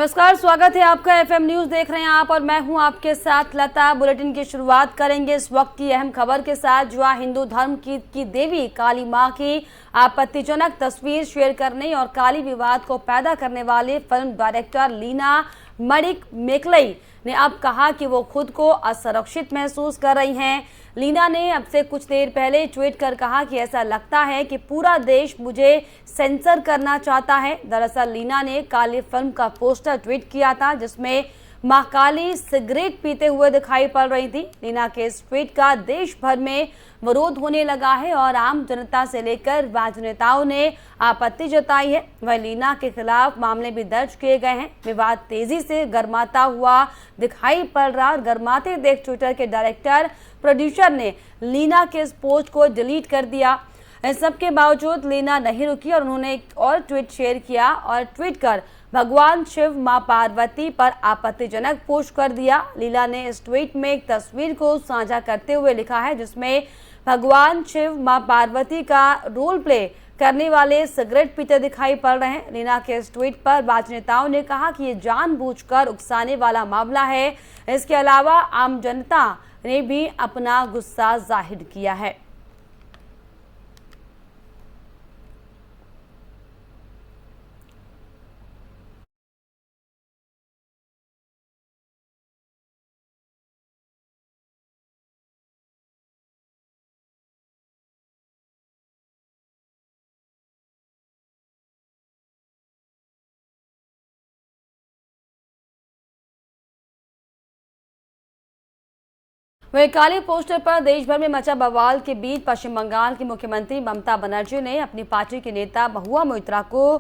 नमस्कार, स्वागत है आपका। एफएम न्यूज देख रहे हैं आप और मैं हूं आपके साथ लता। बुलेटिन की शुरुआत करेंगे इस वक्त की अहम खबर के साथ, जो हिंदू धर्म की देवी काली मां की आपत्तिजनक तस्वीर शेयर करने और काली विवाद को पैदा करने वाले फिल्म डायरेक्टर लीना मणिक मेकलई ने अब कहा कि वो खुद को असुरक्षित महसूस कर रही हैं। लीना ने अब से कुछ देर पहले ट्वीट कर कहा कि ऐसा लगता है कि पूरा देश मुझे सेंसर करना चाहता है। दरअसल लीना ने काली फिल्म का पोस्टर ट्वीट किया था, जिसमें मां काली सिगरेट पीते हुए दिखाई पड़ रही थी। लीना के इस ट्वीट का देश भर में विरोध होने लगा है और आम जनता से लेकर राजनेताओं ने आपत्ति जताई है। वह लीना के खिलाफ मामले भी दर्ज किए गए हैं। विवाद तेजी से गर्माता हुआ दिखाई पड़ रहा और गर्माते देख ट्विटर के डायरेक्टर प्रोड्यूसर ने लीना के इस पोस्ट को डिलीट कर दिया। इस सब के बावजूद लीना नहीं रुकी और उन्होंने एक और ट्वीट शेयर किया और ट्वीट कर भगवान शिव मां पार्वती पर आपत्तिजनक पोस्ट कर दिया। लीना ने इस ट्वीट में एक तस्वीर को साझा करते हुए लिखा है, जिसमें भगवान शिव मां पार्वती का रोल प्ले करने वाले सिगरेट पीते दिखाई पड़ रहे हैं। लीना के इस ट्वीट पर राजनेताओं ने कहा कि ये जानबूझकर उकसाने वाला मामला है। इसके अलावा आम जनता ने भी अपना गुस्सा जाहिर किया है। वहीं काली पोस्टर पर देश भर में मचा बवाल के बीच पश्चिम बंगाल की मुख्यमंत्री ममता बनर्जी ने अपनी पार्टी के नेता महुआ मोइत्रा को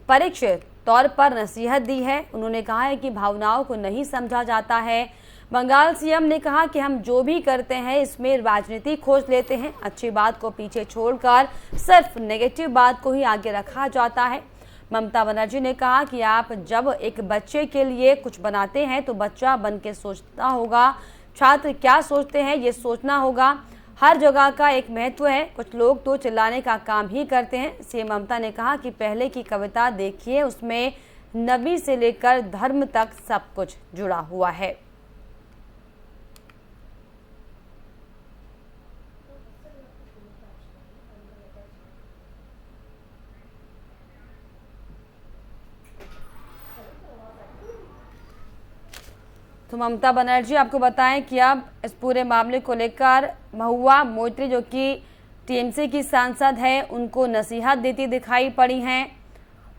परोक्ष तौर पर नसीहत दी है। उन्होंने कहा है कि भावनाओं को नहीं समझा जाता है। बंगाल सीएम ने कहा कि हम जो भी करते हैं इसमें राजनीति खोज लेते हैं। अच्छी बात को पीछे छोड़कर सिर्फ नेगेटिव बात को ही आगे रखा जाता है। ममता बनर्जी ने कहा कि आप जब एक बच्चे के लिए कुछ बनाते हैं तो बच्चा बन के सोचता होगा, छात्र क्या सोचते हैं ये सोचना होगा। हर जगह का एक महत्व है। कुछ लोग तो चिल्लाने का काम ही करते हैं। सीएम ममता ने कहा कि पहले की कविता देखिए, उसमें नबी से लेकर धर्म तक सब कुछ जुड़ा हुआ है। तो ममता बनर्जी आपको बताएं कि अब इस पूरे मामले को लेकर महुआ मोइत्री, जो कि टीएमसी की सांसद है, उनको नसीहत देती दिखाई पड़ी हैं।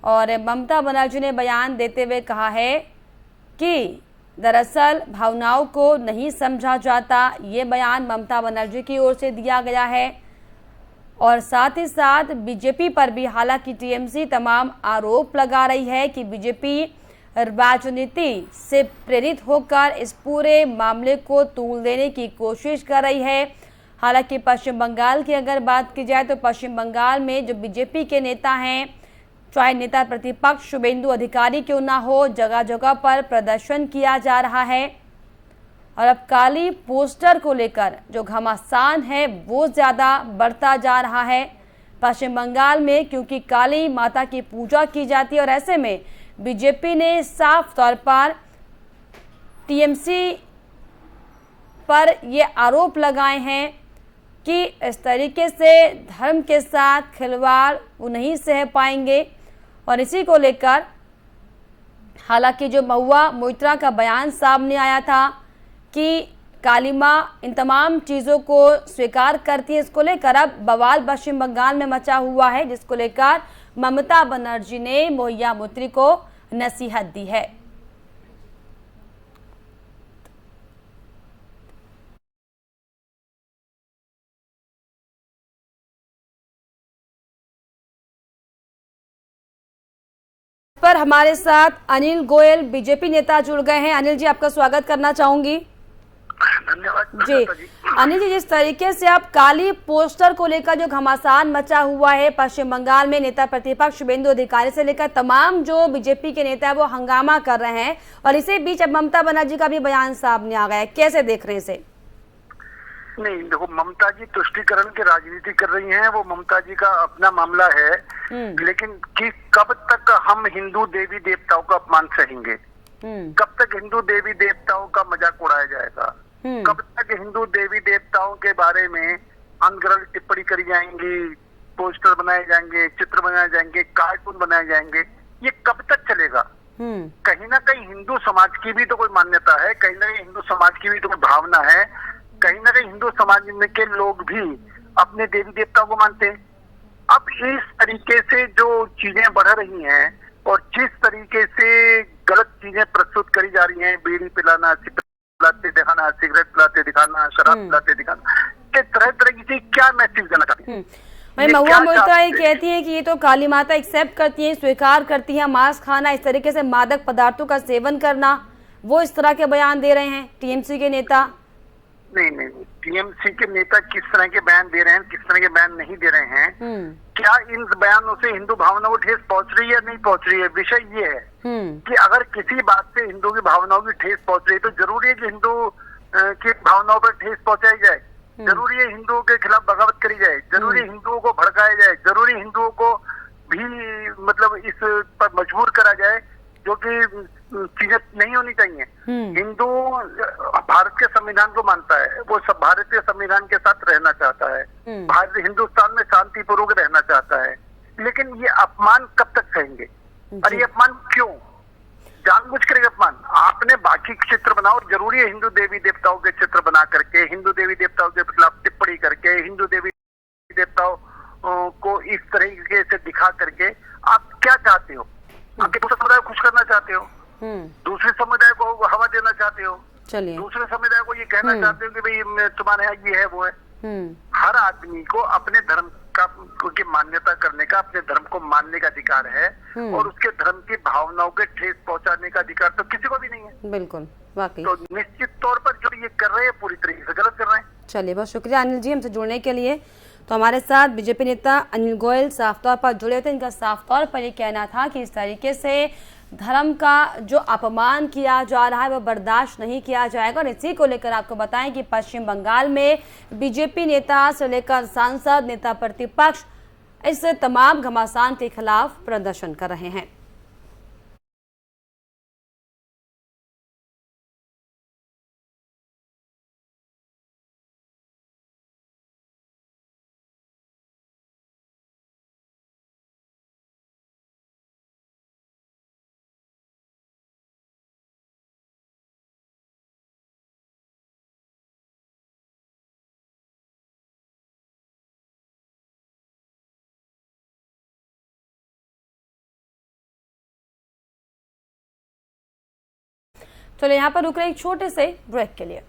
और ममता बनर्जी ने बयान देते हुए कहा है कि दरअसल भावनाओं को नहीं समझा जाता। ये बयान ममता बनर्जी की ओर से दिया गया है। और साथ ही साथ बीजेपी पर भी, हालांकि टीएमसी तमाम आरोप लगा रही है कि बीजेपी राजनीति से प्रेरित होकर इस पूरे मामले को तूल देने की कोशिश कर रही है। हालांकि पश्चिम बंगाल की अगर बात की जाए तो पश्चिम बंगाल में जो बीजेपी के नेता हैं, चाहे नेता प्रतिपक्ष शुभेंदु अधिकारी क्यों ना हो, जगह जगह पर प्रदर्शन किया जा रहा है। और अब काली पोस्टर को लेकर जो घमासान है वो ज़्यादा बढ़ता जा रहा है पश्चिम बंगाल में, क्योंकि काली माता की पूजा की जाती है। और ऐसे में बीजेपी ने साफ तौर पर टीएमसी पर ये आरोप लगाए हैं कि इस तरीके से धर्म के साथ खिलवाड़ वो नहीं सह पाएंगे। और इसी को लेकर हालांकि जो महुआ मोइत्रा का बयान सामने आया था कि काली मां इन तमाम चीज़ों को स्वीकार करती है, इसको लेकर अब बवाल पश्चिम बंगाल में मचा हुआ है, जिसको लेकर ममता बनर्जी ने महुआ मोइत्री को नसीहत दी है। पर हमारे साथ अनिल गोयल बीजेपी नेता जुड़ गए हैं। अनिल जी, आपका स्वागत करना चाहूंगी। धन्यवाद जी अनिल जी, जिस तरीके से आप काली पोस्टर को लेकर जो घमासान मचा हुआ है पश्चिम बंगाल में, नेता प्रतिपक्ष शुभेंदु अधिकारी से लेकर तमाम जो बीजेपी के नेता है वो हंगामा कर रहे हैं, और इसी बीच अब ममता बनर्जी का भी बयान सामने आ गया है, कैसे देख रहे हैं इसे? नहीं, देखो, ममता जी तुष्टीकरण की राजनीति कर रही हैं, वो ममता जी का अपना मामला है। लेकिन कि कब तक हम हिंदू देवी देवताओं का अपमान सहेंगे? कब तक हिंदू देवी देवताओं का मजाक उड़ाया जाएगा? कब तक हिंदू देवी देवताओं के बारे में अनगढ़ टिप्पणी करी जाएंगी, पोस्टर बनाए जाएंगे, चित्र बनाए जाएंगे, कार्टून बनाए जाएंगे? ये कब तक चलेगा? कहीं ना कहीं हिंदू समाज की भी तो कोई मान्यता है, कहीं ना कहीं हिंदू समाज की भी तो कोई भावना है, कहीं ना कहीं हिंदू समाज के लोग भी अपने देवी देवताओं को मानते हैं। अब इस तरीके से जो चीजें बढ़ रही हैं और जिस तरीके से गलत चीजें प्रस्तुत करी जा रही हैं, बीड़ी पिलाना, पिलाते दिखाना, सिगरेट पिलाते दिखाना, शराब पिलाते दिखाना, के तरह तरह की क्या मैसेज देना चाहते हैं? वही महुआ मोइत्रा ये कहती है कि ये तो काली माता एक्सेप्ट करती है, स्वीकार करती है मांस खाना, इस तरीके से मादक पदार्थों का सेवन करना, वो इस तरह के बयान दे रहे हैं टीएमसी के नेता। नहीं, टीएमसी के नेता किस तरह के बयान दे रहे हैं, किस तरह के बयान नहीं दे रहे हैं, क्या इन बयानों से हिंदू भावनाओं को ठेस पहुंच रही है या नहीं पहुंच रही है? विषय ये है कि अगर किसी बात से हिंदू की भावनाओं की ठेस पहुंच रही है तो जरूरी है कि हिंदू की भावनाओं पर ठेस पहुंचाई जाए, जरूरी है हिंदुओं के खिलाफ बगावत करी जाए, जरूरी हिंदुओं को भड़काया जाए, जरूरी हिंदुओं को भी मतलब इस पर मजबूर करा जाए, जो कि चीजें नहीं होनी चाहिए। हिंदू भारत के संविधान को मानता है, वो सब भारतीय संविधान के साथ रहना चाहता है, भारत हिंदुस्तान में शांतिपूर्वक रहना चाहता है, लेकिन ये अपमान कब तक सहेंगे? और ये अपमान क्यों? जानबूझ कर अपमान। आपने बाकी चित्र बनाओ, जरूरी है हिंदू देवी देवताओं के चित्र बना करके, हिंदू देवी देवताओं के खिलाफ टिप्पणी करके, हिंदू देवी देवताओं को इस तरीके से दिखा करके आप क्या चाहते हो? आपके दूसरे समुदाय को खुश करना चाहते हो, दूसरे समुदाय को हवा देना चाहते हो, चलिए दूसरे समुदाय को ये कहना चाहते हो कि भाई तुम्हारे यहाँ ये है वो है। हर आदमी को अपने धर्म की मान्यता करने का, अपने धर्म को मानने का अधिकार है, और उसके धर्म की भावनाओं के ठेस पहुंचाने का अधिकार तो किसी को भी नहीं है। बिल्कुल, वाकई। तो निश्चित तौर पर जो ये कर रहे हैं पूरी तरीके से गलत कर रहे हैं। चलिए, बहुत शुक्रिया अनिल जी हमसे जुड़ने के लिए। तो हमारे साथ बीजेपी नेता अनिल गोयल साफ तौर पर जुड़े थे। इनका साफ तौर पर ये कहना था कि इस तरीके से धर्म का जो अपमान किया जा रहा है वो बर्दाश्त नहीं किया जाएगा। और इसी को लेकर आपको बताएं कि पश्चिम बंगाल में बीजेपी नेता से लेकर सांसद, नेता प्रतिपक्ष इस तमाम घमासान के खिलाफ प्रदर्शन कर रहे हैं। चलो यहाँ पर रुक रहे एक छोटे से ब्रेक के लिए।